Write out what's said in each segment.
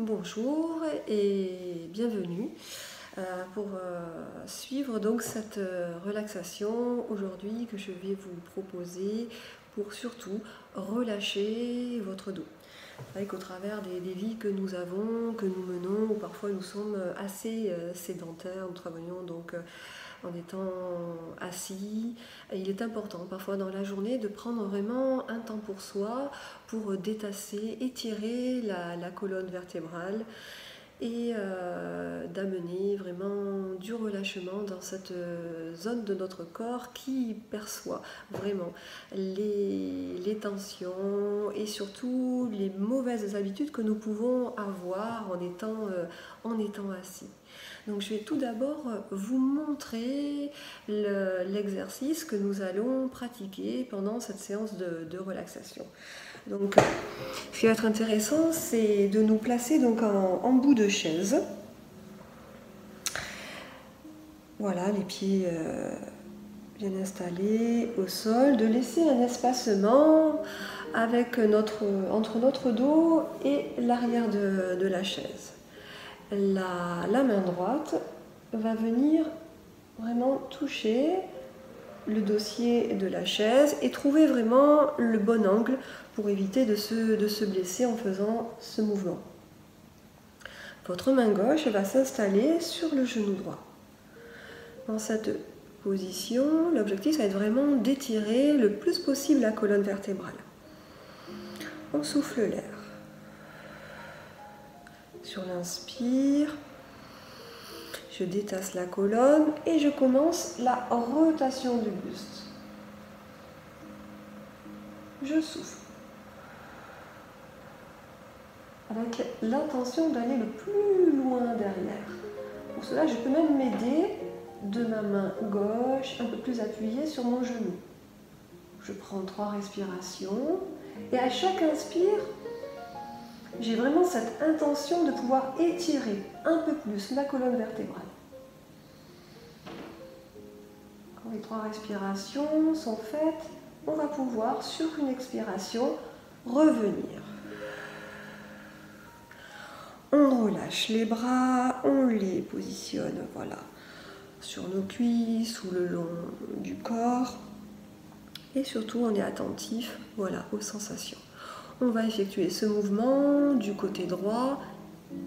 Bonjour et bienvenue pour suivre donc cette relaxation aujourd'hui que je vais vous proposer pour surtout relâcher votre dos. C'est vrai qu'au travers des vies que nous avons, que nous menons, où parfois nous sommes assez sédentaires, nous travaillons donc en étant assis. Et il est important parfois dans la journée de prendre vraiment un temps pour soi, pour détasser, étirer la colonne vertébrale et d'amener vraiment du relâchement dans cette zone de notre corps qui perçoit vraiment les tensions et surtout les mauvaises habitudes que nous pouvons avoir en étant assis. Donc je vais tout d'abord vous montrer l'exercice que nous allons pratiquer pendant cette séance de relaxation. Donc, ce qui va être intéressant, c'est de nous placer donc en bout de chaise. Voilà, les pieds bien installés au sol, de laisser un espacement entre notre dos et l'arrière de la chaise. La main droite va venir vraiment toucher le dossier de la chaise et trouver vraiment le bon angle pour éviter de se blesser en faisant ce mouvement. Votre main gauche va s'installer sur le genou droit. Dans cette position, l'objectif va être vraiment d'étirer le plus possible la colonne vertébrale. On souffle l'air. Sur l'inspire, je détasse la colonne et je commence la rotation du buste. Je souffle. Avec l'intention d'aller le plus loin derrière. Pour cela, je peux même m'aider de ma main gauche un peu plus appuyée sur mon genou. Je prends 3 respirations et à chaque inspire, j'ai vraiment cette intention de pouvoir étirer un peu plus la colonne vertébrale. Quand les 3 respirations sont faites, on va pouvoir, sur une expiration, revenir. On relâche les bras, on les positionne, voilà, sur nos cuisses ou le long du corps. Et surtout, on est attentif, voilà, aux sensations. On va effectuer ce mouvement du côté droit,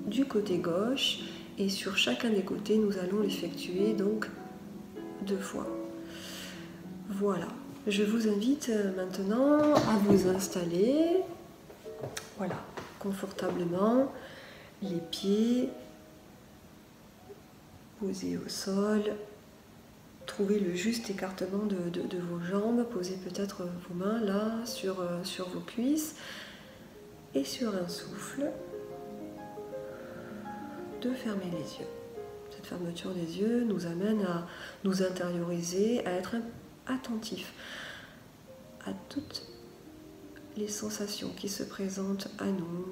du côté gauche, et sur chacun des côtés, nous allons l'effectuer donc 2 fois. Voilà. Je vous invite maintenant à vous installer, voilà, confortablement. Les pieds posés au sol, trouvez le juste écartement de vos jambes, posez peut-être vos mains là sur vos cuisses et sur un souffle, de fermer les yeux. Cette fermeture des yeux nous amène à nous intérioriser, à être attentifs à toutes les sensations qui se présentent à nous,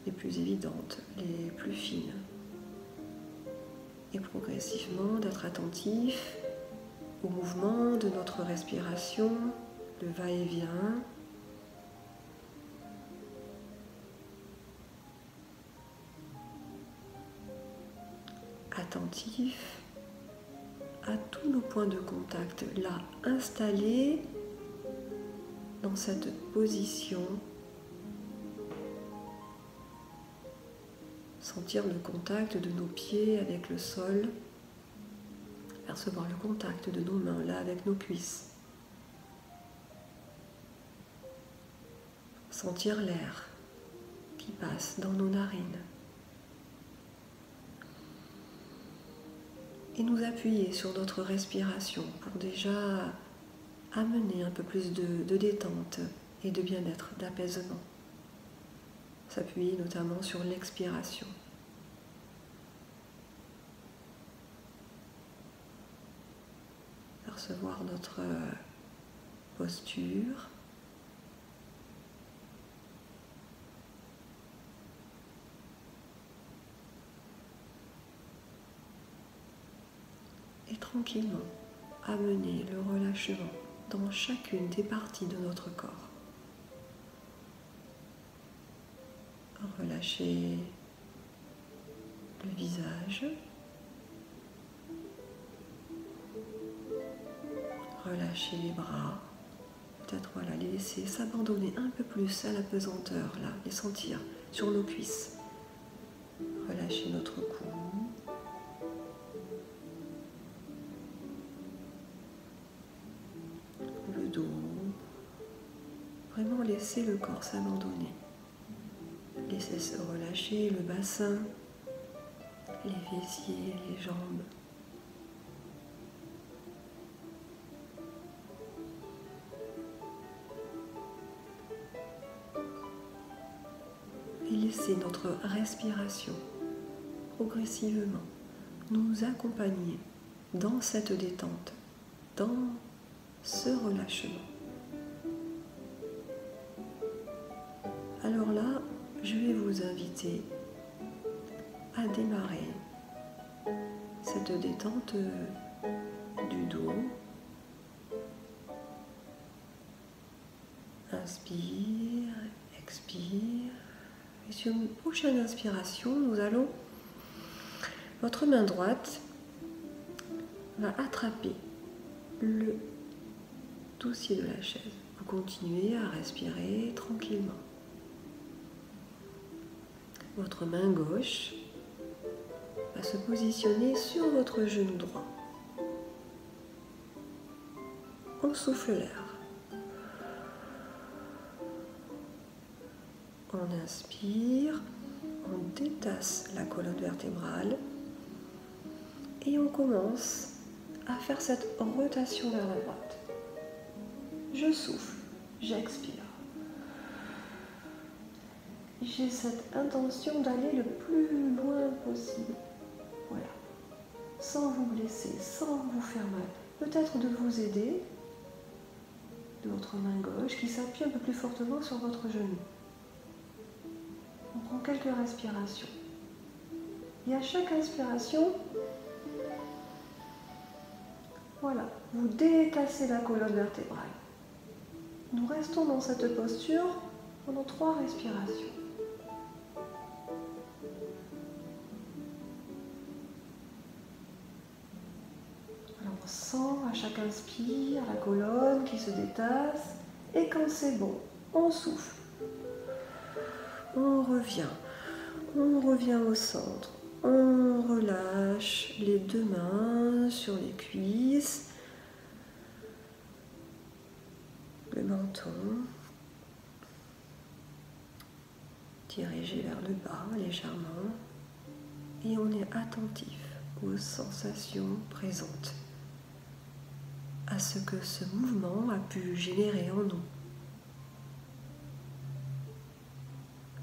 les plus évidentes, les plus fines. Et progressivement d'être attentif au mouvement de notre respiration, le va-et-vient. Attentif à tous nos points de contact, là, installés dans cette position. Sentir le contact de nos pieds avec le sol, percevoir le contact de nos mains là avec nos cuisses. Sentir l'air qui passe dans nos narines. Et nous appuyer sur notre respiration pour déjà amener un peu plus de détente et de bien-être, d'apaisement. S'appuyer notamment sur l'expiration. Percevoir notre posture. Et tranquillement amener le relâchement dans chacune des parties de notre corps. Relâcher relâchez le visage. Relâchez les bras. Peut-être voilà, les laisser s'abandonner un peu plus à la pesanteur, là, les sentir sur nos cuisses. Relâchez notre cou. Le dos. Vraiment laisser le corps s'abandonner. Laissez se relâcher le bassin, les fessiers, les jambes. Et laissez notre respiration progressivement nous accompagner dans cette détente, dans ce relâchement. Alors là, je vais vous inviter à démarrer cette détente du dos. Inspire, expire. Et sur une prochaine inspiration, votre main droite va attraper le dossier de la chaise. Vous continuez à respirer tranquillement. Votre main gauche va se positionner sur votre genou droit. On souffle l'air. On inspire, on détasse la colonne vertébrale et on commence à faire cette rotation vers la droite. Je souffle, j'expire. J'ai cette intention d'aller le plus loin possible. Voilà. Sans vous blesser, sans vous faire mal. Peut-être de vous aider de votre main gauche qui s'appuie un peu plus fortement sur votre genou. On prend quelques respirations. Et à chaque inspiration, voilà, vous détassez la colonne vertébrale. Nous restons dans cette posture pendant 3 respirations. Alors on sent à chaque inspire la colonne qui se détasse. Et quand c'est bon, on souffle. On revient au centre, on relâche les 2 mains sur les cuisses, le menton, dirigé vers le bas légèrement, et on est attentif aux sensations présentes, à ce que ce mouvement a pu générer en nous.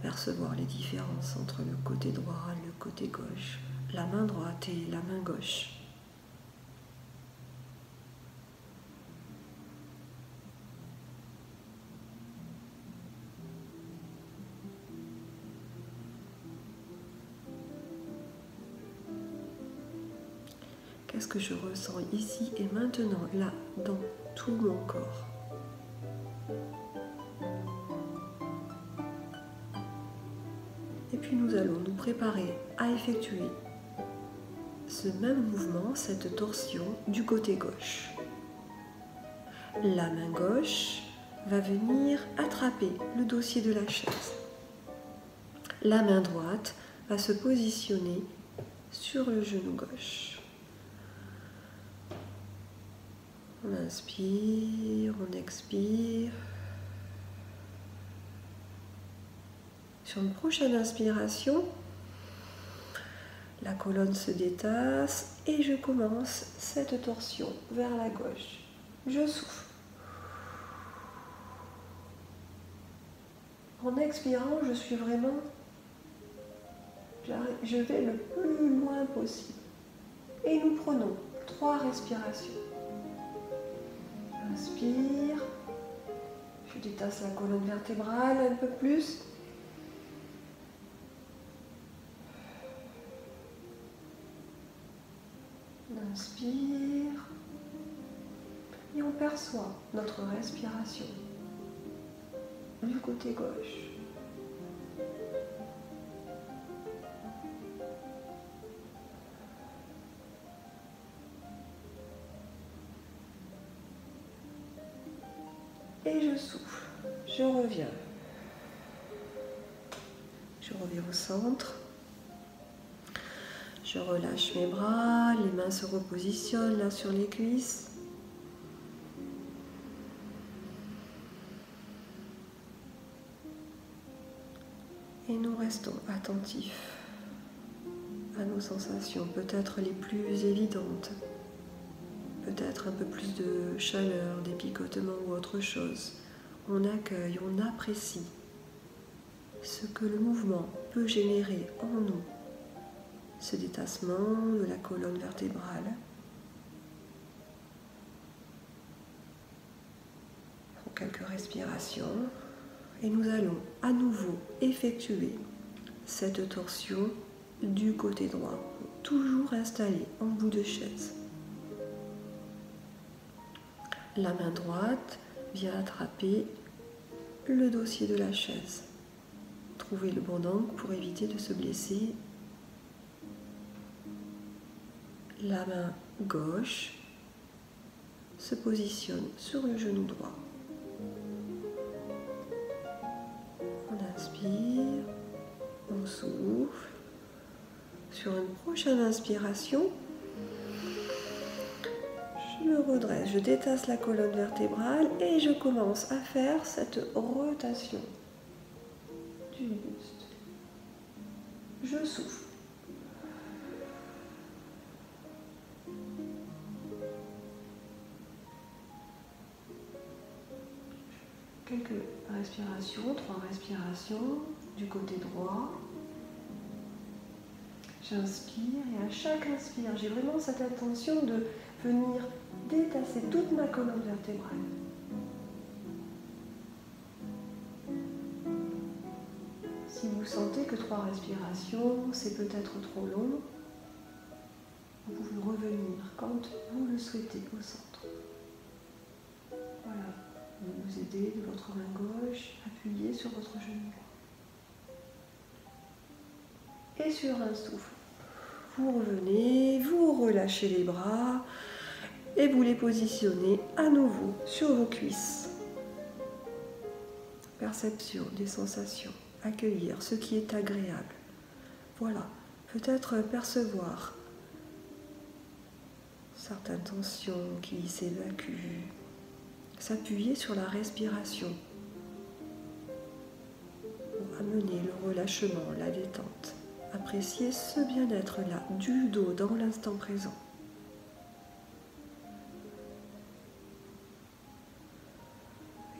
Percevoir les différences entre le côté droit et le côté gauche, la main droite et la main gauche. Qu'est-ce que je ressens ici et maintenant, là, dans tout mon corps ? Et puis nous allons nous préparer à effectuer ce même mouvement, cette torsion du côté gauche. La main gauche va venir attraper le dossier de la chaise. La main droite va se positionner sur le genou gauche. On inspire, on expire. Sur une prochaine inspiration, la colonne se détasse et je commence cette torsion vers la gauche. Je souffle. En expirant, je vais le plus loin possible. Et nous prenons 3 respirations. Inspire. Je détasse la colonne vertébrale un peu plus. Inspire. Et on perçoit notre respiration. Du côté gauche. et je souffle. Je reviens. Je reviens au centre. Je relâche mes bras, les mains se repositionnent là sur les cuisses. Et nous restons attentifs à nos sensations, peut-être les plus évidentes. Peut-être un peu plus de chaleur, des picotements ou autre chose. On accueille, on apprécie ce que le mouvement peut générer en nous. Ce détassement de la colonne vertébrale. Pour quelques respirations. Et nous allons à nouveau effectuer cette torsion du côté droit, toujours installé en bout de chaise. La main droite vient attraper le dossier de la chaise. Trouvez le bon angle pour éviter de se blesser. La main gauche se positionne sur le genou droit. On inspire, on souffle. Sur une prochaine inspiration, je me redresse, je détasse la colonne vertébrale et je commence à faire cette rotation du buste. Je souffle. Quelques respirations, 3 respirations du côté droit. J'inspire et à chaque inspire, j'ai vraiment cette intention de venir détasser toute ma colonne vertébrale. Si vous sentez que 3 respirations, c'est peut-être trop long, vous pouvez revenir quand vous le souhaitez au centre. Voilà, vous vous aidez de votre main gauche, appuyez sur votre genou. Et sur un souffle, vous revenez, vous relâchez les bras et vous les positionnez à nouveau sur vos cuisses. Perception des sensations, accueillir ce qui est agréable. Voilà, peut-être percevoir certaines tensions qui s'évacuent. S'appuyer sur la respiration pour amener le relâchement, la détente. Appréciez ce bien-être là, du dos dans l'instant présent.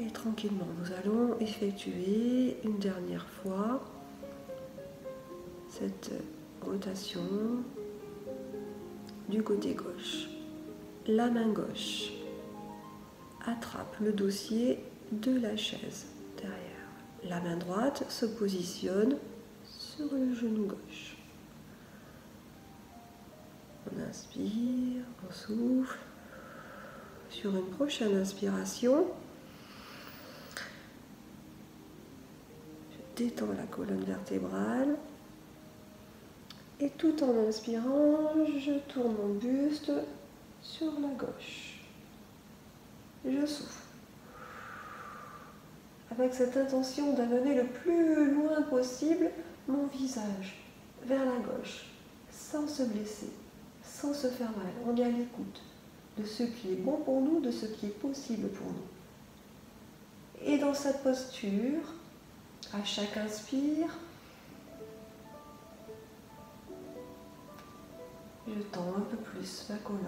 Et tranquillement, nous allons effectuer une dernière fois cette rotation du côté gauche. La main gauche attrape le dossier de la chaise derrière. La main droite se positionne sur le genou gauche. On inspire, on souffle. Sur une prochaine inspiration, je détends la colonne vertébrale et tout en inspirant, je tourne mon buste sur la gauche. Je souffle. Avec cette intention d'amener le plus loin possible mon visage vers la gauche, sans se blesser, sans se faire mal. On est à l'écoute de ce qui est bon pour nous, de ce qui est possible pour nous. Et dans cette posture, à chaque inspire, je tends un peu plus ma colonne.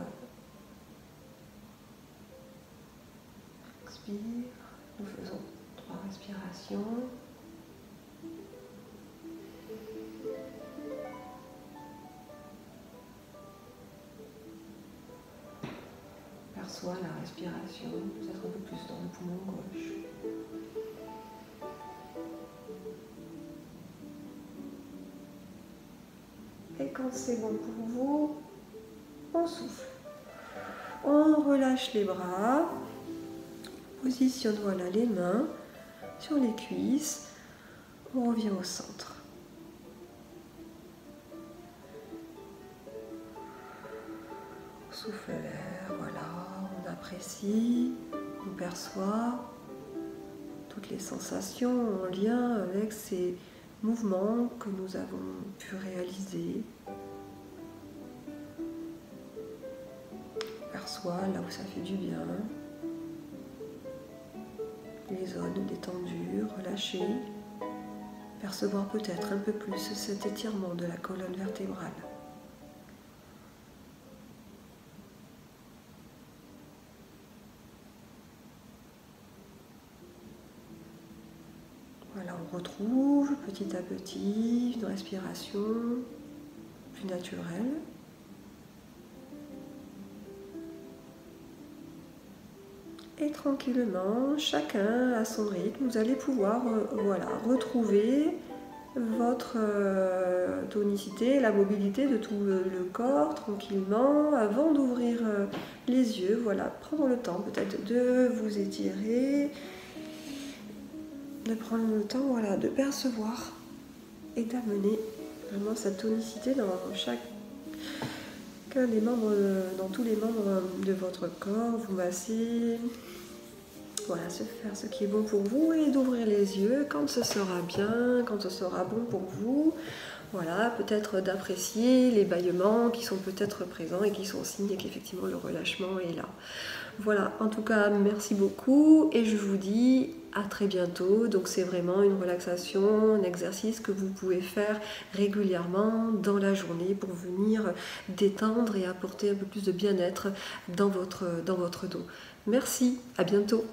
Expire, nous faisons 3 respirations. Perçois la respiration, peut-être un peu plus dans le poumon gauche. Et quand c'est bon pour vous, on souffle. On relâche les bras. Positionne voilà les mains sur les cuisses. On revient au centre. On souffle l'air, voilà, on apprécie, on perçoit toutes les sensations en lien avec ces mouvements que nous avons pu réaliser. Perçois là où ça fait du bien, les zones détendues, relâchées. Percevoir peut-être un peu plus cet étirement de la colonne vertébrale. Voilà, on retrouve petit à petit une respiration plus naturelle. Et tranquillement, chacun à son rythme, vous allez pouvoir retrouver votre tonicité, la mobilité de tout le corps tranquillement avant d'ouvrir les yeux. Voilà, prendre le temps peut-être de vous étirer, de prendre le temps de percevoir et d'amener vraiment cette tonicité dans chacun des membres, dans tous les membres de votre corps. Vous massez, voilà, se faire ce qui est bon pour vous et d'ouvrir les yeux quand ce sera bien, quand ce sera bon pour vous. Voilà, peut-être d'apprécier les bâillements qui sont peut-être présents et qui sont signes qu'effectivement le relâchement est là. Voilà, en tout cas, merci beaucoup et je vous dis à très bientôt. Donc c'est vraiment une relaxation, un exercice que vous pouvez faire régulièrement dans la journée pour venir détendre et apporter un peu plus de bien-être dans votre dos. Merci, à bientôt.